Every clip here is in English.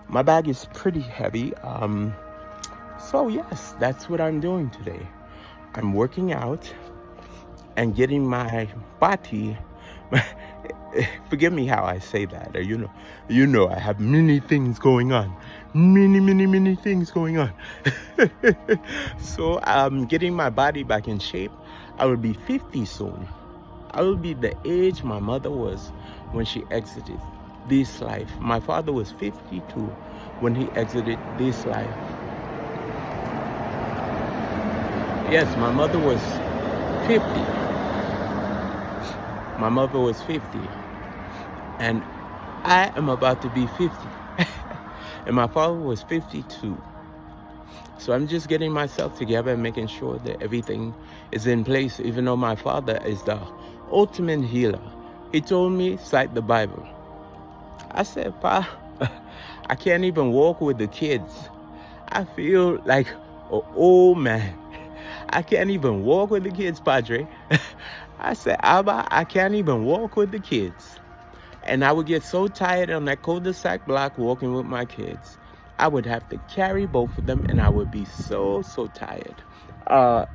My bag is pretty heavy. So yes, that's what I'm doing today. I'm working out and getting my body. Forgive me how I say that. You know, I have many things going on. Many things going on. So I'm getting my body back in shape. I will be 50 soon. I will be the age my mother was when she exited this life. My father was 52 when he exited this life. Yes, my mother was 50. My mother was 50. And I am about to be 50. And my father was 52. So I'm just getting myself together and making sure that everything is in place, even though my father is the ultimate healer. He told me, cite the Bible. I said, Pa, I can't even walk with the kids. I feel like an old man. I can't even walk with the kids, Padre. I said, Abba, I can't even walk with the kids. And I would get so tired on that cul-de-sac block walking with my kids. I would have to carry both of them, and I would be so tired.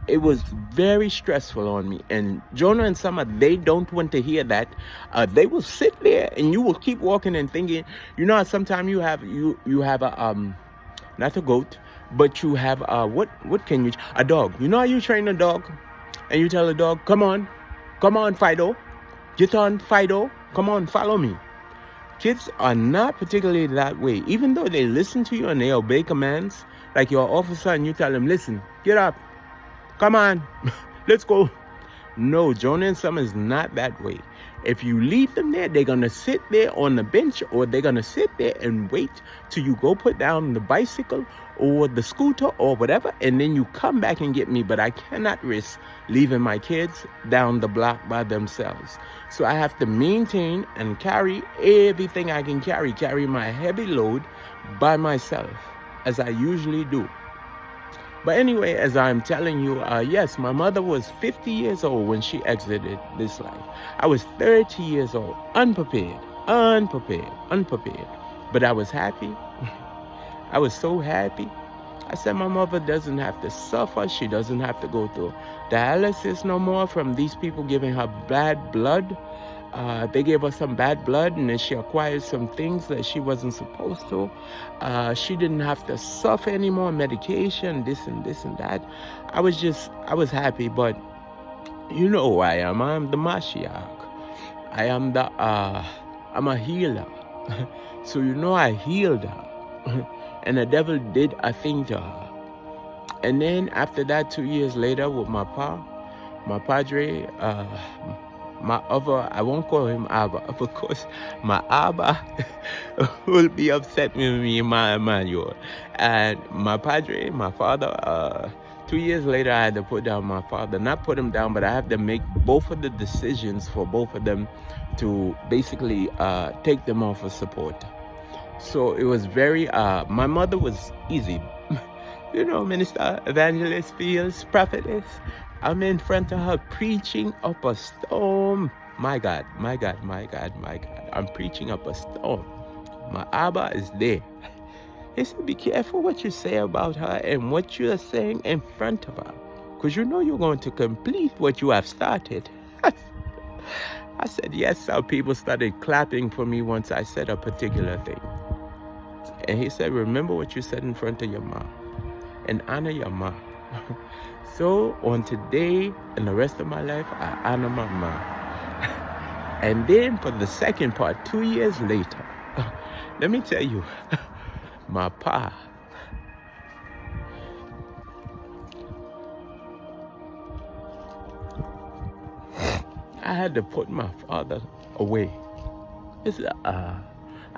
It was very stressful on me. And Jonah and Summer, they don't want to hear that. They will sit there, and you will keep walking and thinking. You know, sometimes you have a not a goat, but you have what can you? A dog. You know how you train a dog, and you tell a dog, come on, Fido, get on, Fido, come on, follow me. Kids are not particularly that way. Even though they listen to you and they obey commands, like your officer, and you tell them, listen, get up, come on, let's go. No, Jonah and Summer is not that way. If you leave them there, they're going to sit there on the bench, or they're going to sit there and wait till you go put down the bicycle or the scooter or whatever, and then you come back and get me. But I cannot risk leaving my kids down the block by themselves. So I have to maintain and carry everything I can carry my heavy load by myself, as I usually do. But anyway, as I'm telling you, yes, my mother was 50 years old when she exited this life. I was 30 years old, unprepared. But I was happy. I was so happy. I said my mother doesn't have to suffer. She doesn't have to go through dialysis no more from these people giving her bad blood. They gave her some bad blood, and then she acquired some things that she wasn't supposed to. She didn't have to suffer any more medication, this and that. I was happy, but you know who I am. I'm the Mashiach. I'm a healer. So you know I healed her. And the devil did a thing to her. And then after that, 2 years later, with my padre, my other, I won't call him Abba, because my Abba will be upset with me, my Emmanuel. And my padre, my father, 2 years later, I had to put down my father. Not put him down, but I have to make both of the decisions for both of them to basically take them off of support. So it was very, my mother was easy. You know, minister, evangelist, fields, prophetess. I'm in front of her preaching up a storm. My God. I'm preaching up a storm. My Abba is there. He said, be careful what you say about her and what you are saying in front of her, because you know you're going to complete what you have started. I said, yes, sir. People started clapping for me once I said a particular thing. And he said, remember what you said in front of your mom and honor your mom. So on today and the rest of my life, I honor my mom. And then for the second part, 2 years later, let me tell you, my pa, I had to put my father away.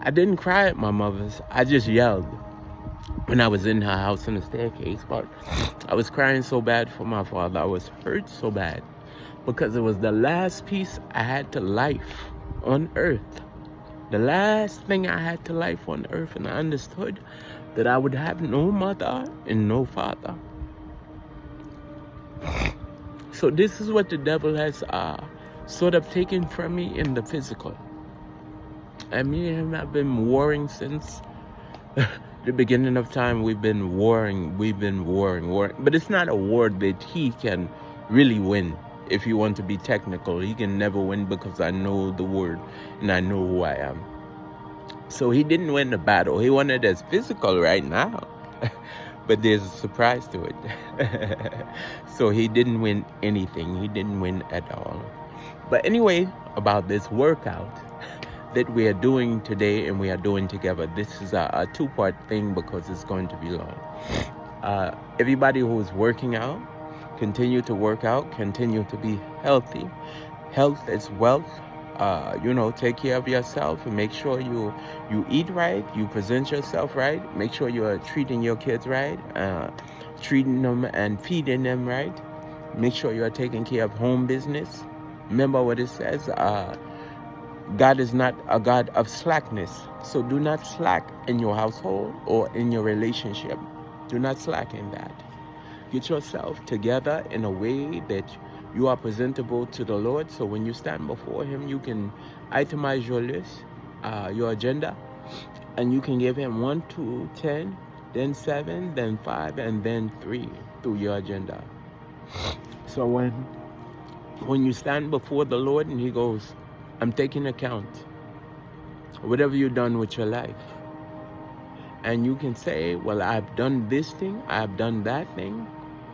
I didn't cry at my mother's. I just yelled when I was in her house on the staircase. But I was crying so bad for my father. I was hurt so bad because it was the last piece I had to life on earth. The last thing I had to life on earth. And I understood that I would have no mother and no father. So this is what the devil has sort of taken from me in the physical. And me and him have been warring since The beginning of time, we've been warring, warring. But it's not a war that he can really win. If you want to be technical, he can never win because I know the word and I know who I am. So he didn't win the battle. He won it as physical right now. But there's a surprise to it. So he didn't win anything. He didn't win at all. But anyway, about this workout that we are doing today and we are doing together. This is a two-part thing because it's going to be long. Everybody who is working out, continue to work out, continue to be healthy. Health is wealth. Take care of yourself and make sure you eat right, you present yourself right, make sure you are treating your kids right, treating them and feeding them right. Make sure you are taking care of home business. Remember what it says, God is not a God of slackness. So do not slack in your household or in your relationship. Do not slack in that. Get yourself together in a way that you are presentable to the Lord. So when you stand before him, you can itemize your list, your agenda, and you can give him 1, 2, 10, then 7, then 5, and then 3 through your agenda. So when you stand before the Lord and he goes, I'm taking account whatever you've done with your life. And you can say, well, I've done this thing, I've done that thing,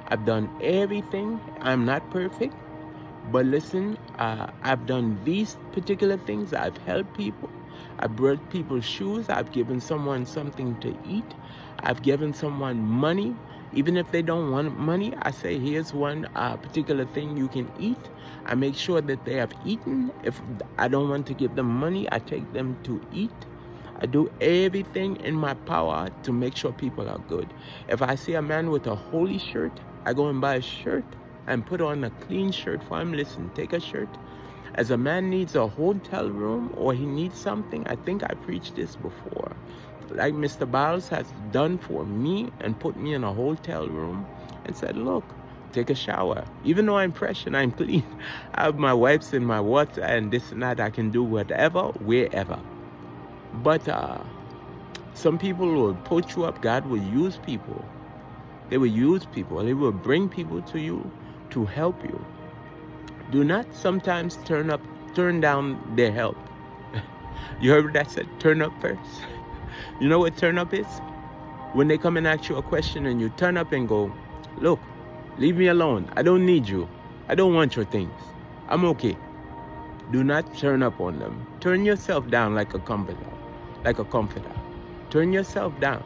I've done everything. I'm not perfect, but listen, I've done these particular things. I've helped people. I've brought people's shoes. I've given someone something to eat. I've given someone money. Even if they don't want money, I say, here's one particular thing you can eat. I make sure that they have eaten. If I don't want to give them money, I take them to eat. I do everything in my power to make sure people are good. If I see a man with a holy shirt, I go and buy a shirt and put on a clean shirt for him. Listen, take a shirt. As a man needs a hotel room or he needs something, I think I preached this before. Like Mr. Biles has done for me and put me in a hotel room and said, look, take a shower. Even though I'm fresh and I'm clean, I have my wipes and my water and this and that. I can do whatever, wherever. But some people will put you up. God will use people. They will use people. They will bring people to you to help you. Do not sometimes turn down their help. You heard that said, turn up first. You know what turn up is? When they come and ask you a question and you turn up and go, look, leave me alone. I don't need you. I don't want your things. I'm okay. Do not turn up on them. Turn yourself down like a comforter. Turn yourself down.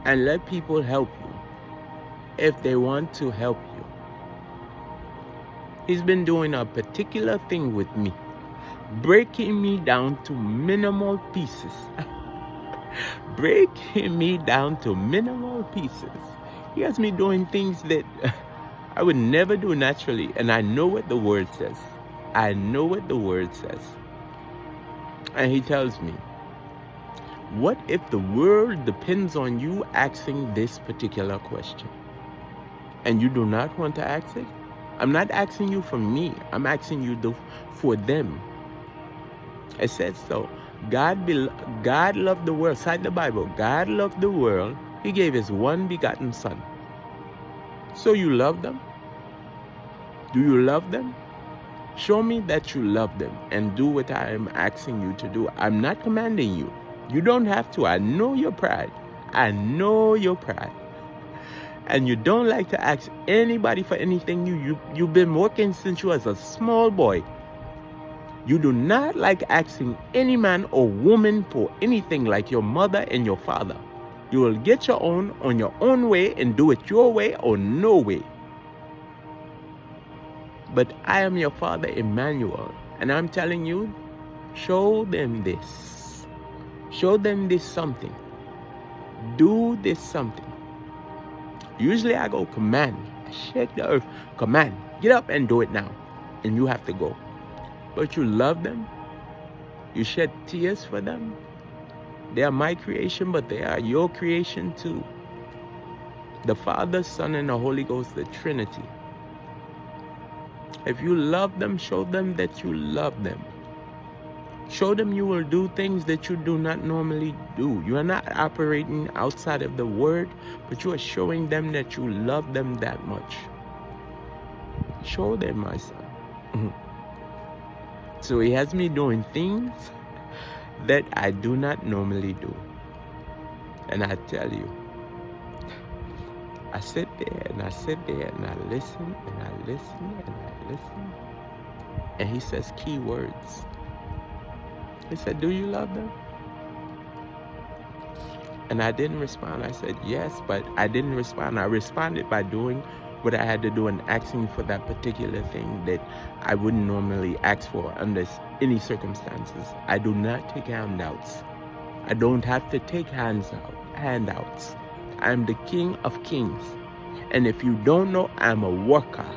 And let people help you if they want to help you. He's been doing a particular thing with me, breaking me down to minimal pieces. Breaking me down to minimal pieces. He has me doing things that I would never do naturally. And I know what the word says. I know what the word says. And he tells me, what if the world depends on you asking this particular question? And you do not want to ask it? I'm not asking you for me. I'm asking you for them. It says so. God loved the world. Cite the Bible. God loved the world. He gave his one begotten son. So you love them? Do you love them? Show me that you love them and do what I am asking you to do. I'm not commanding you. You don't have to. I know your pride. I know your pride. And you don't like to ask anybody for anything. You've been working since you was a small boy. You do not like asking any man or woman for anything like your mother and your father. You will get your own on your own way and do it your way or no way. But I am your father, Emmanuel. And I'm telling you, show them this. Show them this something. Do this something. Usually I go command. I shake the earth. Command. Get up and do it now. And you have to go. But you love them. You shed tears for them. They are my creation, but they are your creation too. The Father, Son, and the Holy Ghost, the Trinity. If you love them, show them that you love them. Show them you will do things that you do not normally do. You are not operating outside of the word, but you are showing them that you love them that much. Show them, my son. So he has me doing things that I do not normally do. And I tell you, I sit there and I sit there and I listen and I listen and I listen. And he says key words. He said, do you love them? And I didn't respond. I said, yes, but I didn't respond. I responded by doing what I had to do and asking for that particular thing that I wouldn't normally ask for under any circumstances. I do not take handouts. I don't have to take handouts. I'm the King of Kings. And if you don't know, I'm a worker,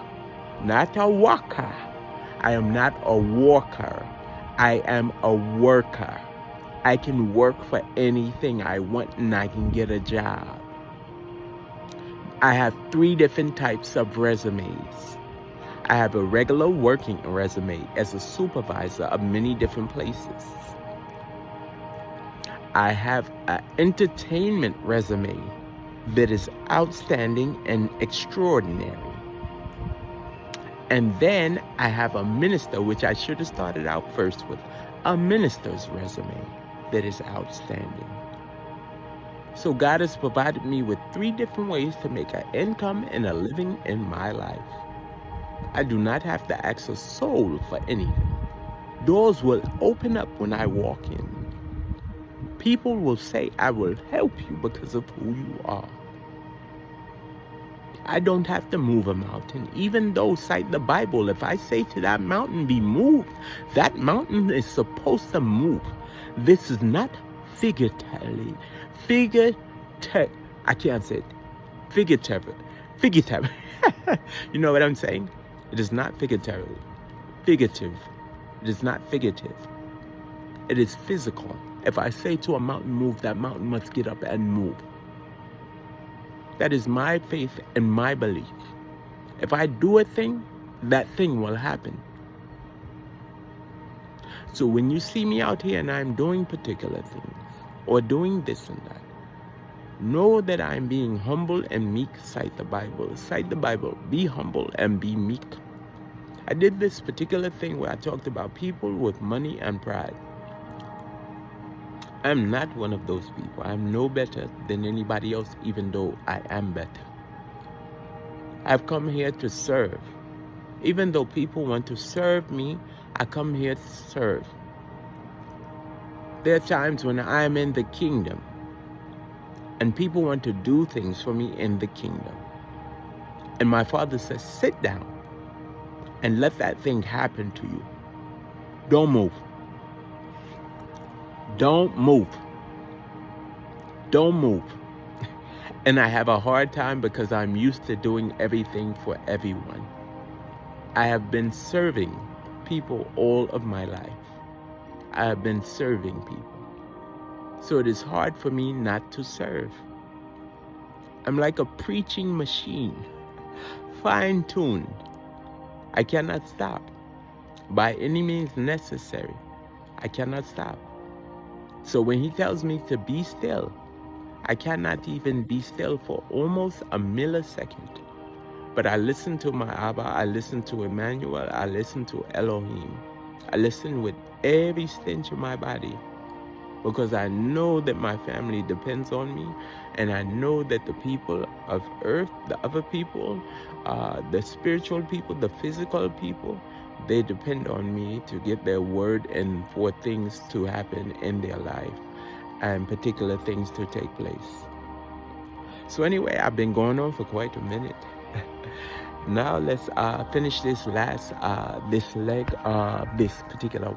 not a walker. I am not a walker. I am a worker. I can work for anything I want and I can get a job. I have 3 different types of resumes. I have a regular working resume as a supervisor of many different places. I have an entertainment resume that is outstanding and extraordinary. And then I have a minister, which I should have started out first with, a minister's resume that is outstanding. So God has provided me with 3 different ways to make an income and a living in my life. I do not have to ask a soul for anything. Doors will open up when I walk in. People will say, I will help you because of who you are. I don't have to move a mountain. Even though, cite the Bible, if I say to that mountain, be moved, that mountain is supposed to move. This is not figuratively. I can't say it. Figurative. You know what I'm saying? It is not figurative. It is not figurative. It is physical. If I say to a mountain, move, that mountain must get up and move. That is my faith and my belief. If I do a thing, that thing will happen. So when you see me out here and I'm doing particular things, or doing this and that, know that I'm being humble and meek. Cite the Bible. Cite the Bible. Be humble and be meek. I did this particular thing where I talked about people with money and pride. I'm not one of those people. I'm no better than anybody else, even though I am better. I've come here to serve. Even though people want to serve me, I come here to serve. There are times when I'm in the kingdom and people want to do things for me in the kingdom. And my Father says, sit down and let that thing happen to you. Don't move. Don't move. Don't move. And I have a hard time because I'm used to doing everything for everyone. I have been serving people all of my life. I have been serving people. So it is hard for me not to serve. I'm like a preaching machine, fine-tuned. I cannot stop. By any means necessary, I cannot stop. So when he tells me to be still, I cannot even be still for almost a millisecond. But I listen to my Abba, I listen to Emmanuel, I listen to Elohim. I listen with every stench in my body because I know that my family depends on me, and I know that the people of earth, the other people, the spiritual people, the physical people, they depend on me to get their word and for things to happen in their life and particular things to take place. So anyway, I've been going on for quite a minute. Now let's finish this last, this leg of this particular